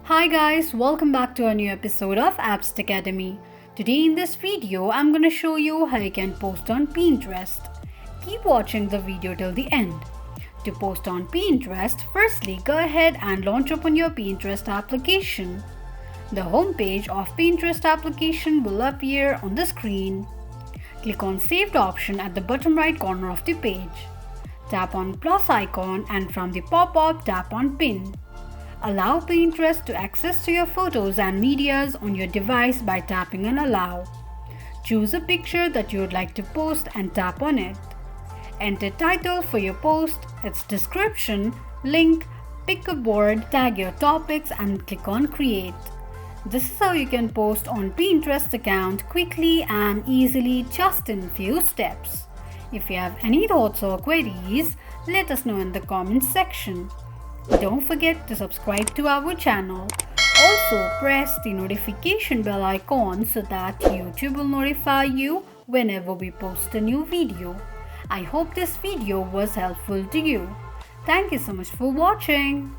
Hi guys, welcome back to a new episode of Appst Academy. Today in this video, I'm gonna show you how you can post on Pinterest. Keep watching the video till the end. To post on Pinterest, firstly go ahead and launch open your Pinterest application. The home page of Pinterest application will appear on the screen. Click on Saved option at the bottom right corner of the page. Tap on plus icon and from the pop-up tap on Pin. Allow Pinterest to access to your photos and medias on your device by tapping on Allow. Choose a picture that you would like to post and tap on it. Enter title for your post, its description, link, pick a board, tag your topics and click on Create. This is how you can post on Pinterest account quickly and easily just in few steps. If you have any thoughts or queries, let us know in the comments section. Don't forget to subscribe to our channel. Also press the notification bell icon so that YouTube will notify you whenever we post a new video. I hope this video was helpful to you. Thank you so much for watching.